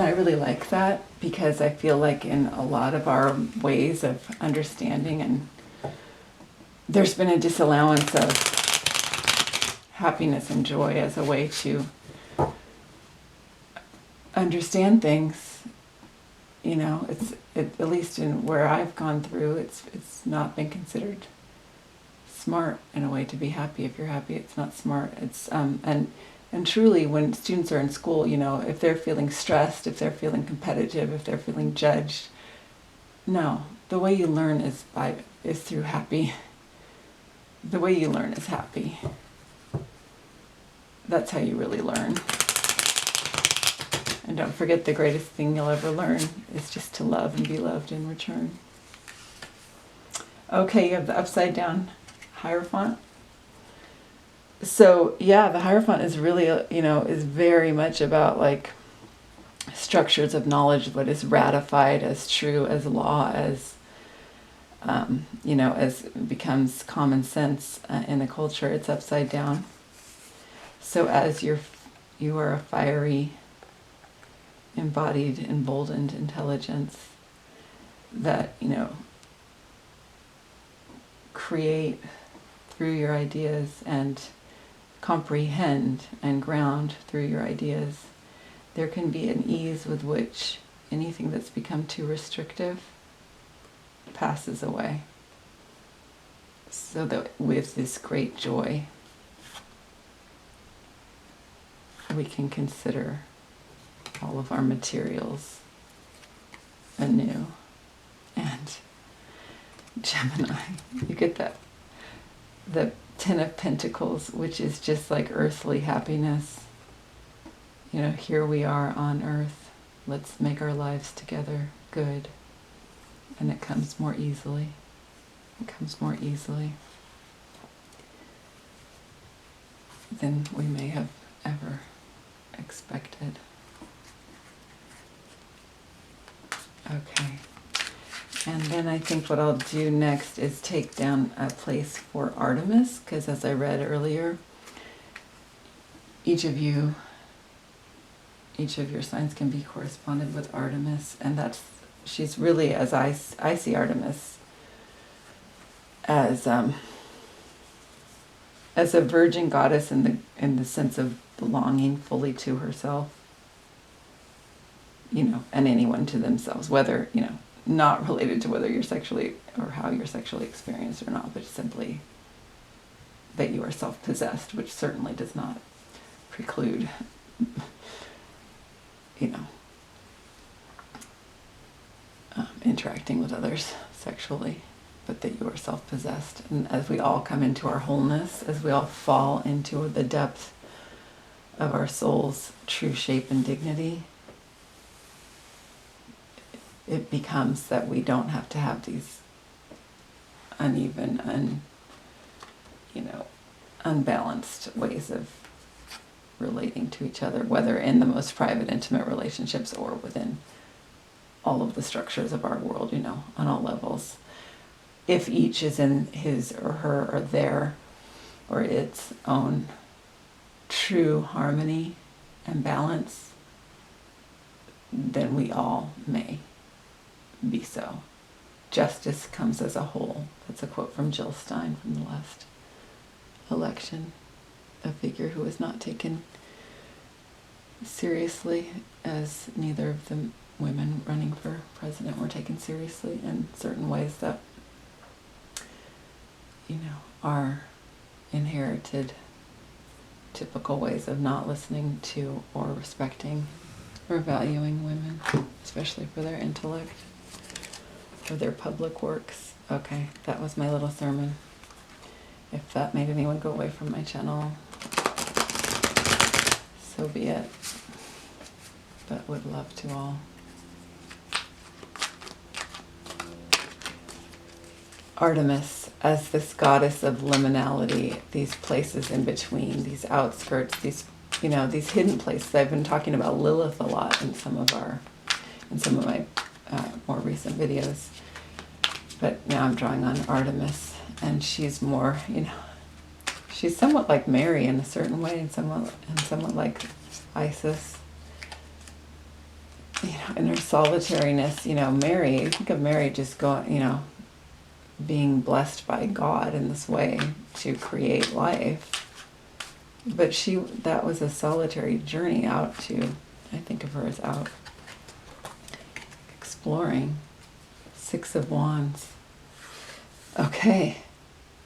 I really like that because I feel like in a lot of our ways of understanding, and there's been a disallowance of happiness and joy as a way to understand things. You know, at least in where I've gone through, it's not been considered smart in a way to be happy. If you're happy, it's not smart. It's and truly, when students are in school, you know, if they're feeling stressed, if they're feeling competitive, if they're feeling judged, no, the way you learn is through happy. The way you learn is happy. That's how you really learn. And don't forget, the greatest thing you'll ever learn is just to love and be loved in return. Okay, you have the upside down Hierophant. So yeah, the Hierophant is really, you know, is very much about like structures of knowledge, what is ratified as true, as law, as you know, as becomes common sense in the culture. It's upside down. So as you are a fiery, embodied, emboldened intelligence that, you know, create through your ideas and comprehend and ground through your ideas, there can be an ease with which anything that's become too restrictive passes away. So that with this great joy, we can consider all of our materials anew. And Gemini, you get that, the Ten of Pentacles, which is just like earthly happiness. You know, here we are on earth, let's make our lives together good. And it comes more easily. It comes more easily than we may have ever expected. Okay. And then I think what I'll do next is take down a place for Artemis, because as I read earlier, each of your signs can be corresponded with Artemis, and she's really, as I see Artemis, as a virgin goddess in the sense of belonging fully to herself, you know, and anyone to themselves, whether, you know, not related to whether you're sexually or how you're sexually experienced or not, but simply that you are self-possessed, which certainly does not preclude, you know, interacting with others sexually, but that you are self-possessed. And as we all come into our wholeness, as we all fall into the depth of our soul's true shape and dignity, it becomes that we don't have to have these uneven, unbalanced ways of relating to each other, whether in the most private, intimate relationships or within all of the structures of our world, you know, on all levels. If each is in his or her or their or its own true harmony and balance, then we all may be so. Justice comes as a whole. That's a quote from Jill Stein from the last election. A figure who was not taken seriously, as neither of the women running for president were taken seriously in certain ways that, you know, are inherited typical ways of not listening to or respecting or valuing women, especially for their intellect or their public works. Okay, that was my little sermon. If that made anyone go away from my channel, so be it. But would love to all. Artemis as this goddess of liminality, these places in between, these outskirts, these, you know, these hidden places. I've been talking about Lilith a lot in some of my more recent videos, but now I'm drawing on Artemis, and she's more, you know, she's somewhat like Mary in a certain way, and somewhat like Isis. in her solitariness, Mary, you think of Mary just going, being blessed by God in this way to create life. But that was a solitary journey out to, I think of her as out exploring. 6 of Wands. Okay.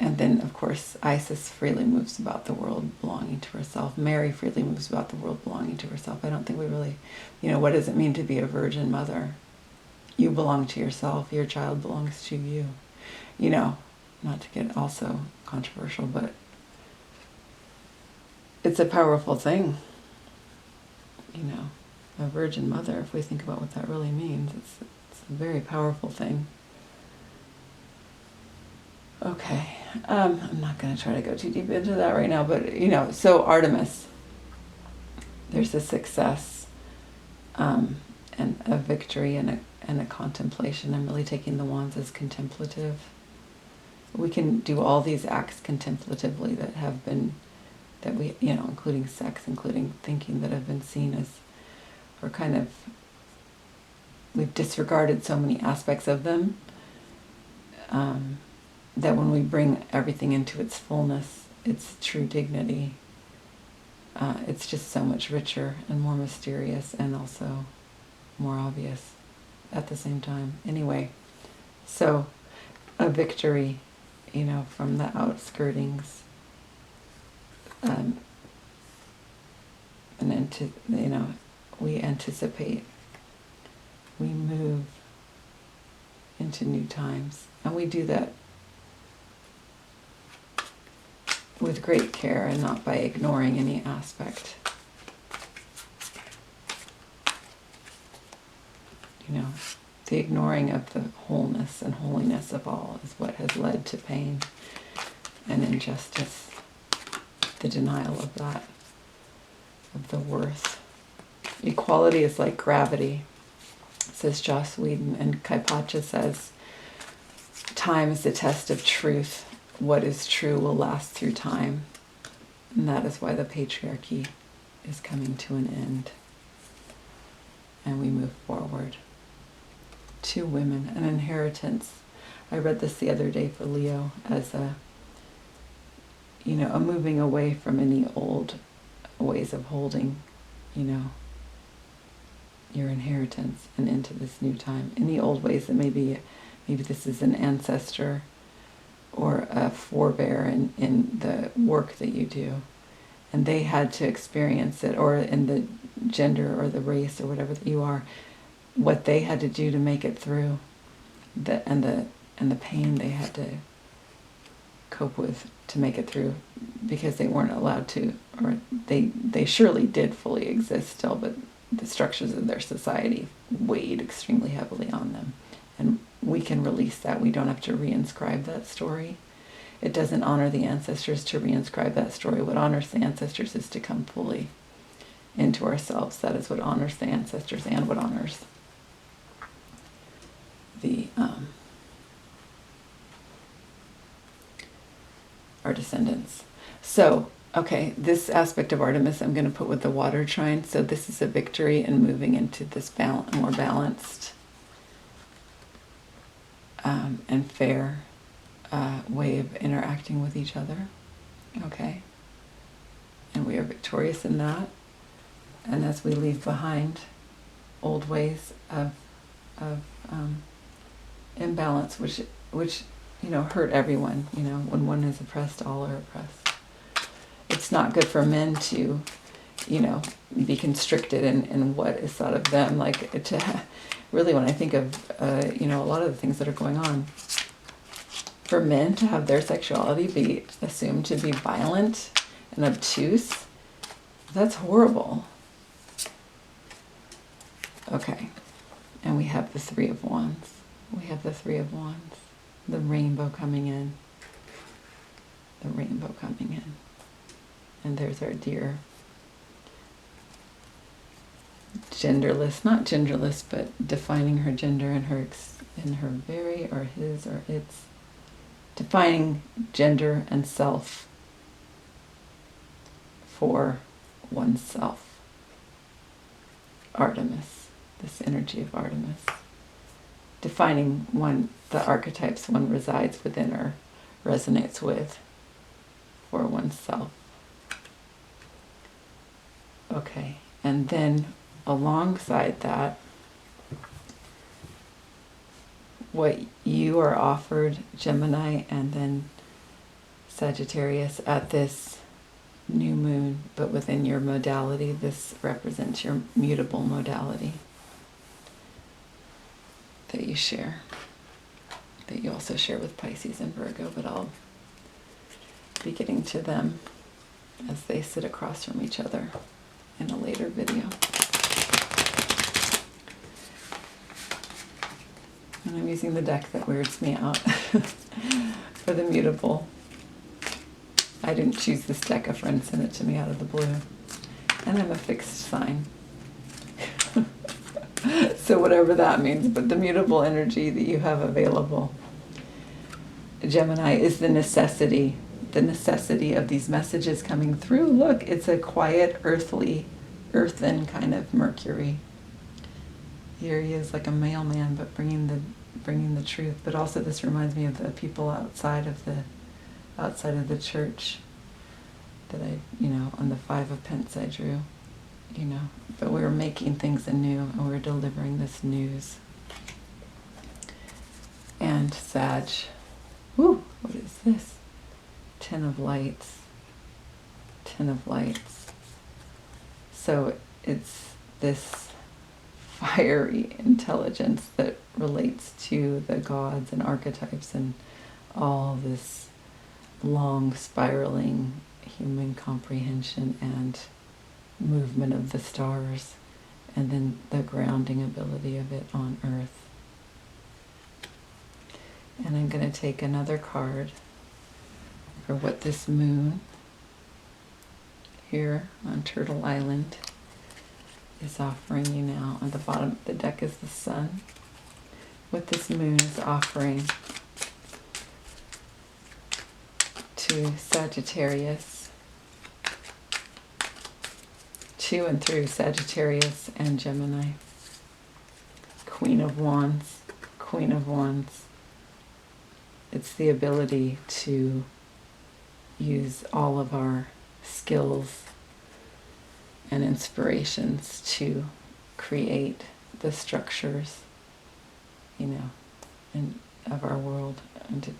And then, of course, Isis freely moves about the world belonging to herself. Mary freely moves about the world belonging to herself. I don't think we really, what does it mean to be a virgin mother? You belong to yourself. Your child belongs to you. Not to get also controversial, but it's a powerful thing. A virgin mother, if we think about what that really means, it's a very powerful thing. Okay, I'm not going to try to go too deep into that right now, but, so Artemis, there's a success and a victory and a contemplation. I'm really taking the wands as contemplative. We can do all these acts contemplatively that we, including sex, including thinking, that have been seen as, or kind of, we've disregarded so many aspects of them, that when we bring everything into its fullness, its true dignity, it's just so much richer and more mysterious and also more obvious at the same time. Anyway, so a victory, from the outskirtings, and we anticipate, we move into new times, and we do that with great care and not by ignoring any aspect. The ignoring of the wholeness and holiness of all is what has led to pain and injustice. The denial of that, of the worth. Equality is like gravity, says Joss Whedon, and Kaipacha says, time is the test of truth. What is true will last through time. And that is why the patriarchy is coming to an end. And we move forward. 2 women, an inheritance. I read this the other day for Leo as a moving away from any old ways of holding, your inheritance, and into this new time. Any old ways that maybe this is an ancestor or a forebear in the work that you do, and they had to experience it, or in the gender or the race or whatever that you are, what they had to do to make it through, and the pain they had to cope with to make it through, because they weren't allowed to, or they surely did fully exist still, but the structures of their society weighed extremely heavily on them. And we can release that. We don't have to reinscribe that story. It doesn't honor the ancestors to reinscribe that story. What honors the ancestors is to come fully into ourselves. That is what honors the ancestors and what honors our descendants. So, okay, this aspect of Artemis I'm going to put with the water trine. So this is a victory in moving into this more balanced and fair way of interacting with each other. Okay? And we are victorious in that. And as we leave behind old ways of imbalance, which hurt everyone. When one is oppressed, all are oppressed. It's not good for men to, be constricted in what is thought of them. Like, really, when I think of, a lot of the things that are going on, for men to have their sexuality be assumed to be violent and obtuse, that's horrible. Okay, and we have the 3 of Wands. We have the 3 of Wands. The rainbow coming in. The rainbow coming in. And there's our dear genderless, not genderless, but defining her gender in her very, or his, or its. Defining gender and self for oneself. Artemis. this energy of Artemis. Defining the archetypes one resides within or resonates with for oneself. Okay, and then alongside that, what you are offered, Gemini and then Sagittarius, at this new moon, but within your modality, this represents your mutable modality that you share, that you also share with Pisces and Virgo, but I'll be getting to them as they sit across from each other in a later video. And I'm using the deck that weirds me out for the mutable. I didn't choose this deck, a friend sent it to me out of the blue. And I'm a fixed sign. So whatever that means, but the mutable energy that you have available, Gemini, is the necessity of these messages coming through. Look, it's a quiet, earthen kind of Mercury. Here he is like a mailman, but bringing the truth. But also this reminds me of the people outside of the church that on the Five of Pence I drew, but we were making things anew and we were delivering this news. And Sag, what is this? Ten of Lights. So it's this fiery intelligence that relates to the gods and archetypes and all this long spiraling human comprehension and movement of the stars, and then the grounding ability of it on Earth. And I'm going to take another card for what this moon here on Turtle Island is offering you now. On the bottom of the deck is the Sun. What this moon is offering to Sagittarius, to and through Sagittarius and Gemini. Queen of Wands. It's the ability to use all of our skills and inspirations to create the structures, and of our world, and to,